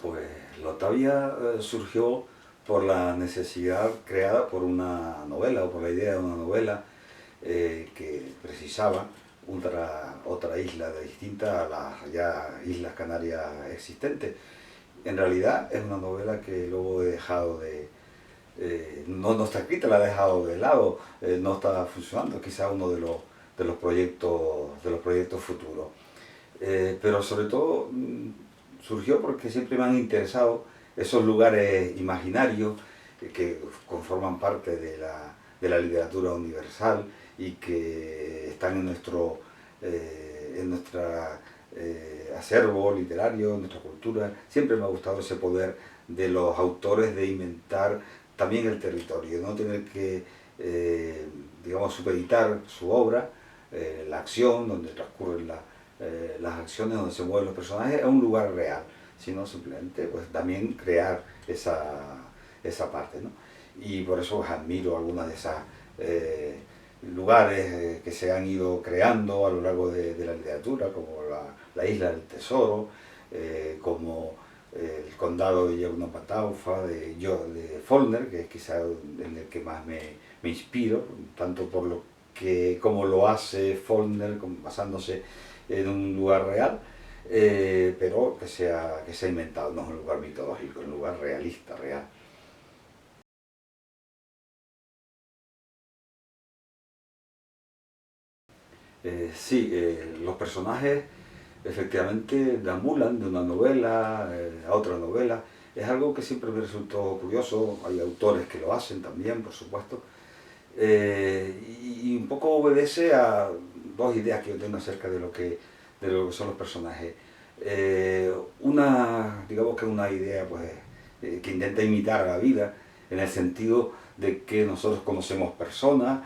Pues Lotavia surgió por la necesidad creada por una novela o por la idea de una novela que precisaba otra isla distinta a las ya Islas Canarias existentes. En realidad es una novela que luego he dejado no está escrita, la he dejado de lado, no está funcionando, quizá uno de los proyectos futuros. Pero sobre todo surgió porque siempre me han interesado esos lugares imaginarios que conforman parte de la literatura universal y que están en nuestra acervo literario, en nuestra cultura. Siempre me ha gustado ese poder de los autores de inventar también el territorio, no tener que, digamos, supeditar su obra, la acción, donde transcurren las acciones, donde se mueven los personajes, a un lugar real, sino simplemente pues, también crear esa parte, ¿no? Y por eso pues, admiro algunas de esas lugares que se han ido creando a lo largo de la literatura, como la Isla del Tesoro, como el condado de Yauno-Pataufa, de Faulkner, que es quizá en el que más me inspiro, tanto por lo que como lo hace Faulkner, basándose en un lugar real, pero que sea inventado, no es un lugar mitológico, es un lugar realista, real. Sí, los personajes efectivamente deambulan de una novela a otra novela. Es algo que siempre me resultó curioso, hay autores que lo hacen también, por supuesto, y un poco obedece a dos ideas que yo tengo acerca de lo que son los personajes. Digamos que una idea pues, que intenta imitar a la vida, en el sentido de que nosotros conocemos personas,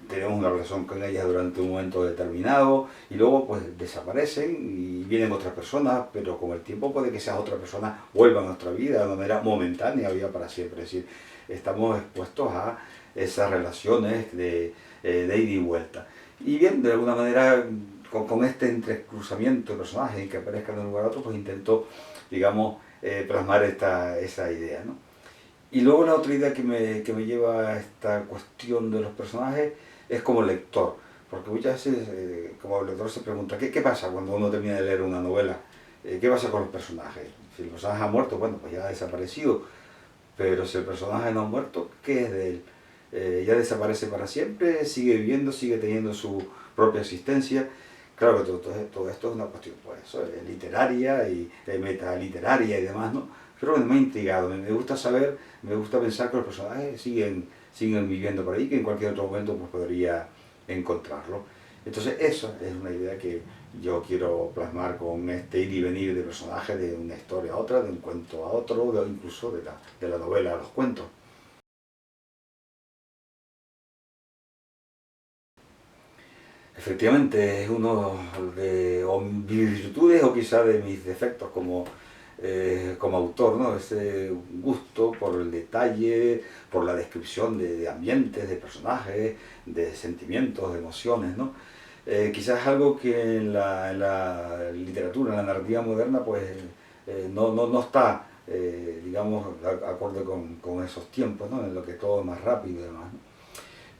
tenemos una relación con ellas durante un momento determinado y luego pues desaparecen y vienen otras personas, pero con el tiempo puede que esas otras personas vuelvan a nuestra vida de una manera momentánea o ya para siempre. Es decir, estamos expuestos a esas relaciones de ida y vuelta. Y bien, de alguna manera, con este entrecruzamiento de personajes que aparezcan de un lugar a otro, pues intento, digamos, plasmar esa idea, ¿no? Y luego la otra idea que me lleva a esta cuestión de los personajes es como lector, porque muchas veces como lector se pregunta, ¿qué pasa cuando uno termina de leer una novela? ¿Qué pasa con los personajes? Si el personaje ha muerto, bueno, pues ya ha desaparecido, pero si el personaje no ha muerto, ¿qué es de él? Ya desaparece para siempre, sigue viviendo, sigue teniendo su propia existencia. Claro que todo esto es una cuestión pues, eso, literaria y metaliteraria y demás, ¿no? Pero bueno, me ha intrigado, me gusta saber, me gusta pensar que los personajes siguen viviendo por ahí, que en cualquier otro momento pues, podría encontrarlo. Entonces, eso es una idea que yo quiero plasmar con este ir y venir de personajes de una historia a otra, de un cuento a otro, incluso de la novela a los cuentos. Efectivamente, es uno de mis virtudes o quizá de mis defectos como autor, ¿no? Ese gusto por el detalle, por la descripción de ambientes, de personajes, de sentimientos, de emociones, ¿no? Quizás algo que en la literatura, en la narrativa moderna, pues no está, digamos, acorde con esos tiempos, ¿no? En lo que todo es más rápido y demás, ¿no?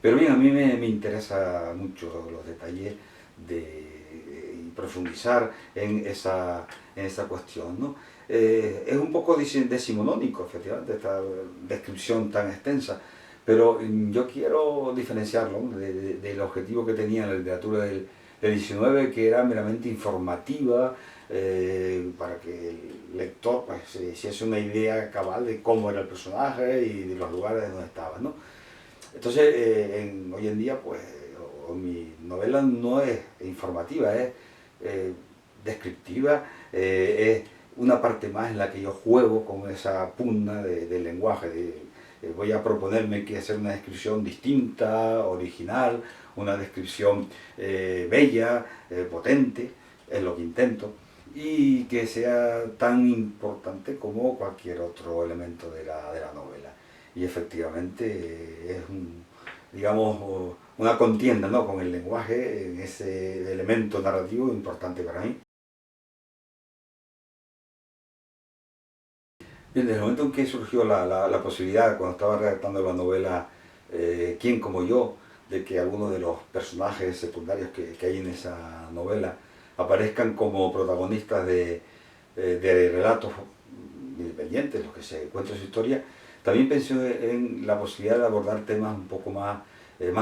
Pero bien, a mí me interesa mucho los detalles y profundizar en esa cuestión, ¿no? Es un poco decimonónico, efectivamente, esta descripción tan extensa, pero yo quiero diferenciarlo, ¿no? Del objetivo que tenía la literatura del 19, que era meramente informativa, para que el lector pues, se hiciese una idea cabal de cómo era el personaje y de los lugares donde estaba, ¿no? Entonces, hoy en día, pues, mi novela no es informativa, es eh, descriptiva, es una parte más en la que yo juego con esa pugna del lenguaje. Voy a proponerme que hacer una descripción distinta, original, una descripción bella, potente, es lo que intento, y que sea tan importante como cualquier otro elemento de la novela. Y efectivamente es digamos, una contienda, ¿no? Con el lenguaje en ese elemento narrativo importante para mí. Bien, desde el momento en que surgió la posibilidad, cuando estaba redactando la novela ¿Quién como yo?, de que algunos de los personajes secundarios que hay en esa novela aparezcan como protagonistas de relatos independientes, los que se cuentan su historia, también pensé en la posibilidad de abordar temas un poco más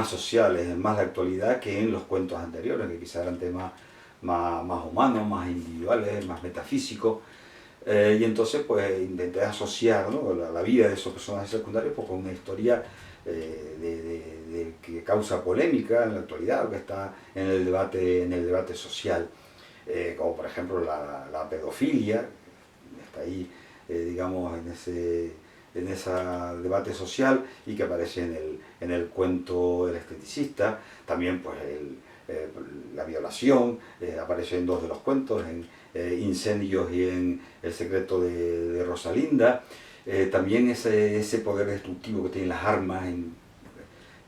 sociales, más de actualidad que en los cuentos anteriores, que quizás eran temas más humanos, más individuales, más metafísicos. Y entonces pues intenté asociar, ¿no?, la vida de esos personajes secundarios pues, con una historia que causa polémica en la actualidad o que está en el debate social, como por ejemplo la pedofilia, está ahí, digamos, en ese debate social y que aparece en el cuento El esteticista. También pues la violación aparece en dos de los cuentos, en Incendios y en El secreto de Rosalinda. También ese poder destructivo que tienen las armas en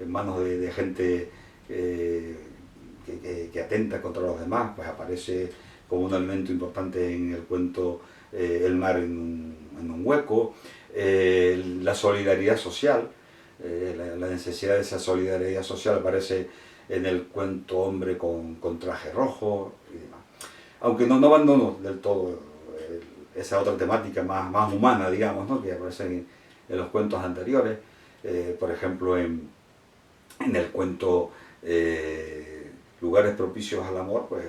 manos de gente que atenta contra los demás, pues aparece como un elemento importante en el cuento El mar en un hueco. La solidaridad social, la necesidad de esa solidaridad social aparece en el cuento Hombre con traje rojo y demás. Aunque no abandono del todo esa otra temática más humana, digamos, ¿no?, que aparece en los cuentos anteriores. Por ejemplo, en el cuento Lugares propicios al amor, pues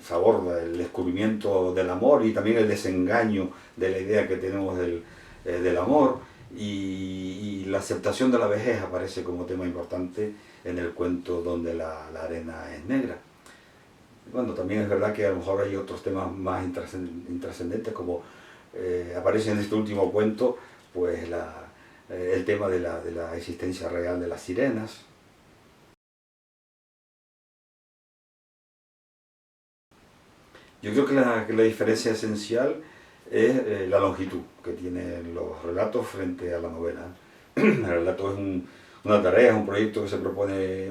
se aborda el descubrimiento del amor y también el desengaño de la idea que tenemos del amor, y la aceptación de la vejez aparece como tema importante en el cuento Donde la arena es negra. Bueno, también es verdad que a lo mejor hay otros temas más intrascendentes, como aparece en este último cuento pues el tema de la existencia real de las sirenas. Yo creo que la diferencia esencial es la longitud que tienen los relatos frente a la novela. El relato es una tarea, es un proyecto que se propone,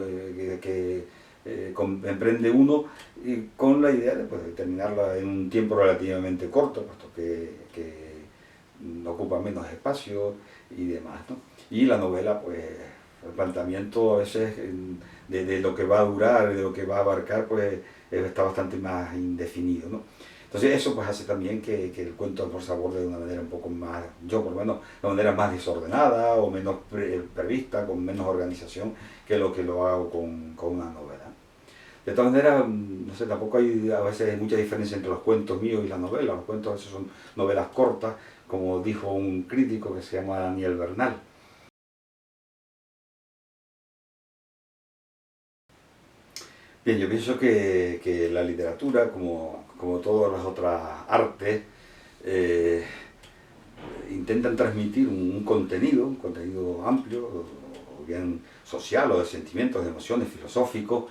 emprende uno y con la idea de, pues, de terminarla en un tiempo relativamente corto, puesto que ocupa menos espacio y demás, ¿no? Y la novela, pues, el planteamiento a veces de lo que va a durar, de lo que va a abarcar, pues está bastante más indefinido, ¿no? Entonces eso pues hace también que el cuento a lo mejor se aborde de una manera un poco más, yo por lo menos, de una manera más desordenada o menos prevista, con menos organización que lo hago con una novela. De todas maneras, no sé, tampoco hay a veces mucha diferencia entre los cuentos míos y las novelas. Los cuentos a veces son novelas cortas, como dijo un crítico que se llama Daniel Bernal. Bien, yo pienso que la literatura, como todas las otras artes, eh, intentan transmitir un contenido amplio, o bien social, o de sentimientos, de emociones, filosóficos,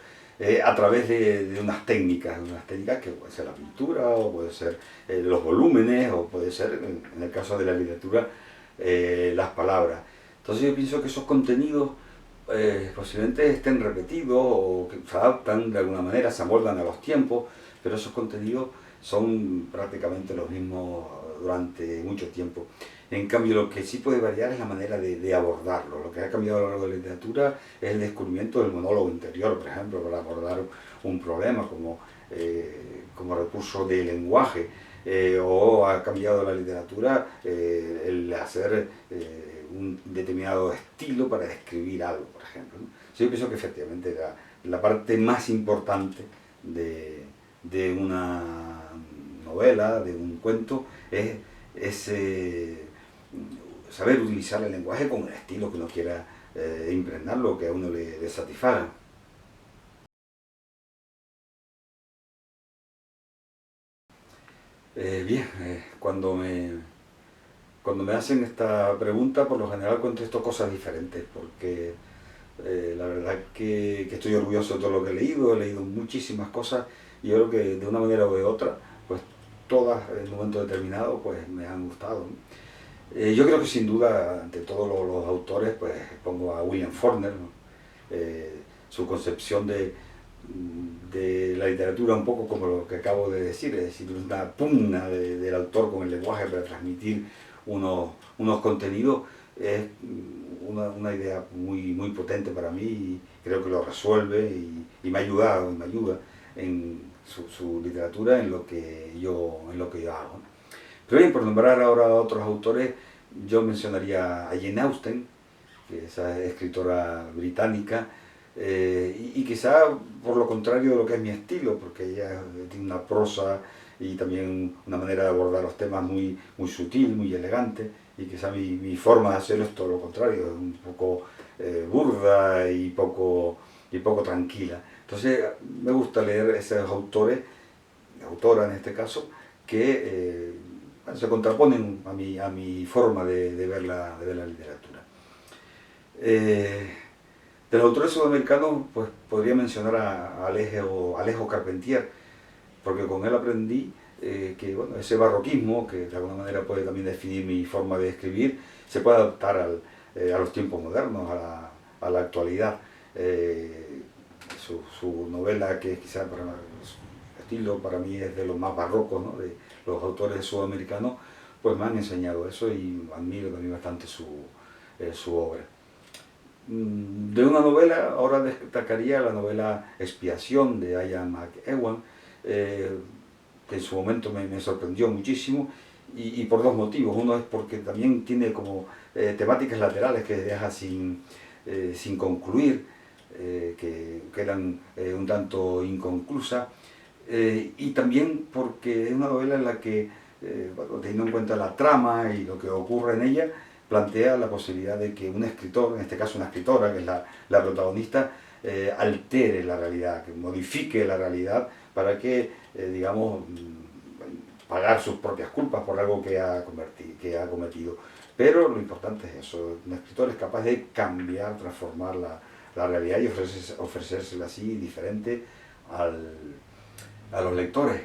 a través de unas técnicas que puede ser la pintura, o puede ser los volúmenes, o puede ser, en el caso de la literatura, las palabras. Entonces yo pienso que esos contenidos posiblemente estén repetidos o que se adaptan de alguna manera, se amoldan a los tiempos, pero esos contenidos son prácticamente los mismos durante mucho tiempo. En cambio, lo que sí puede variar es la manera de abordarlo. Lo que ha cambiado a lo largo de la literatura es el descubrimiento del monólogo interior, por ejemplo, para abordar un problema como recurso de lenguaje. O ha cambiado la literatura el hacer un determinado estilo para describir algo, por ejemplo, ¿no? Yo pienso que efectivamente la parte más importante de una novela, de un cuento, es ese saber utilizar el lenguaje con el estilo que uno quiera impregnarlo, que a uno le satisfaga. Bien, cuando me hacen esta pregunta, por lo general contesto cosas diferentes, porque la verdad que estoy orgulloso de todo lo que he leído muchísimas cosas, y yo creo que de una manera o de otra, pues todas en un momento determinado pues me han gustado, ¿no? Yo creo que sin duda, ante todos los autores, pues pongo a William Faulkner, ¿no? Su concepción de la literatura, un poco como lo que acabo de decir, es decir, una pugna del autor con el lenguaje para transmitir unos contenidos, es una idea muy potente para mí y creo que lo resuelve y me ha ayudado, y me ayuda en su literatura en lo que yo hago. Pero bien, por nombrar ahora a otros autores, yo mencionaría a Jane Austen, que es esa escritora británica, y quizá por lo contrario de lo que es mi estilo, porque ella tiene una prosa y también una manera de abordar los temas muy sutil, muy elegante, y quizá mi forma de hacerlo es todo lo contrario, es un poco burda y poco tranquila. Entonces me gusta leer esos autores, autora en este caso, que se contraponen a mi forma de ver la literatura. De los autores sudamericanos, pues podría mencionar a Alejo Carpentier, porque con él aprendí que bueno, ese barroquismo, que de alguna manera puede también definir mi forma de escribir, se puede adaptar a los tiempos modernos, a la actualidad. Su novela, que quizás para su estilo para mí es de los más barrocos, ¿no?, de los autores sudamericanos, pues me han enseñado eso y admiro también bastante su obra. De una novela, ahora destacaría la novela Expiación de Aya McEwan, que en su momento me sorprendió muchísimo y por dos motivos. Uno es porque también tiene como temáticas laterales que deja sin concluir, que quedan un tanto inconclusas, y también porque es una novela en la que, bueno, teniendo en cuenta la trama y lo que ocurre en ella, plantea la posibilidad de que un escritor, en este caso una escritora, que es la protagonista, altere la realidad, que modifique la realidad para que, digamos, pagar sus propias culpas por algo que ha cometido. Pero lo importante es eso, un escritor es capaz de cambiar, transformar la realidad y ofrecérsela así, diferente a los lectores.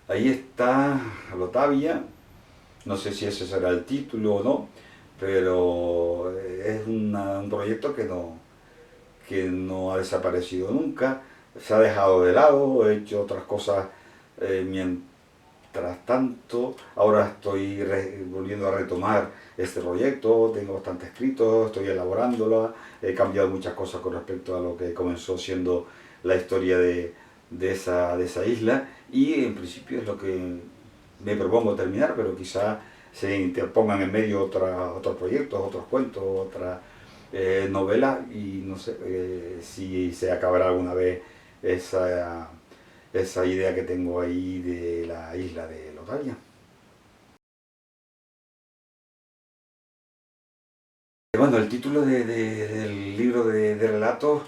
Ahí está Lotavia, no sé si ese será el título o no, pero es un proyecto que no ha desaparecido nunca, se ha dejado de lado, he hecho otras cosas mientras tanto. Ahora estoy volviendo a retomar este proyecto, tengo bastante escrito, estoy elaborándolo, he cambiado muchas cosas con respecto a lo que comenzó siendo la historia de esa isla, y en principio es lo que me propongo terminar, pero quizá se interpongan en medio otros proyectos, otros cuentos, otras novelas, y no sé si se acabará alguna vez esa idea que tengo ahí de la isla de Lotavia. Bueno, el título del libro de relatos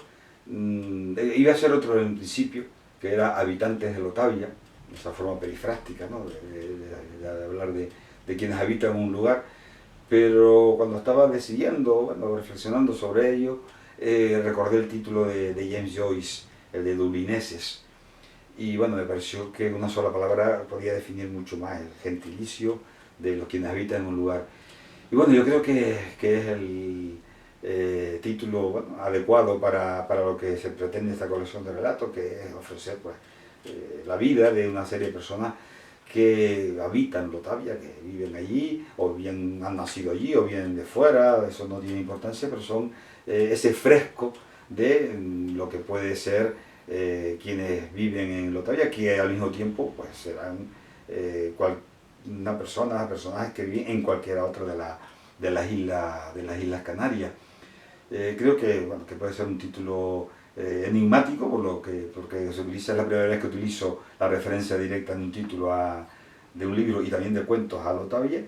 iba a ser otro en principio, que era Habitantes de Lotavia, esa forma perifrástica, ¿no?, de hablar de quienes habitan un lugar. Pero cuando estaba decidiendo, bueno, reflexionando sobre ello, recordé el título de James Joyce, el de Dublineses, y bueno, me pareció que una sola palabra podía definir mucho más el gentilicio de los quienes habitan en un lugar. Y bueno, yo creo que es el título, bueno, adecuado para lo que se pretende esta colección de relatos, que es ofrecer, pues, la vida de una serie de personas que habitan Lotavia, que viven allí, o bien han nacido allí, o bien de fuera, eso no tiene importancia, pero son ese fresco de lo que puede ser quienes viven en Lotavia, que al mismo tiempo pues serán personajes que viven en cualquiera otra de las islas Canarias. Creo que, bueno, que puede ser un título enigmático, porque se utiliza, es la primera vez que utilizo la referencia directa en un título de un libro y también de cuentos a Lotavia,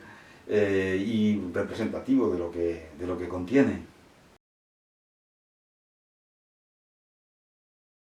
y representativo de lo que contiene.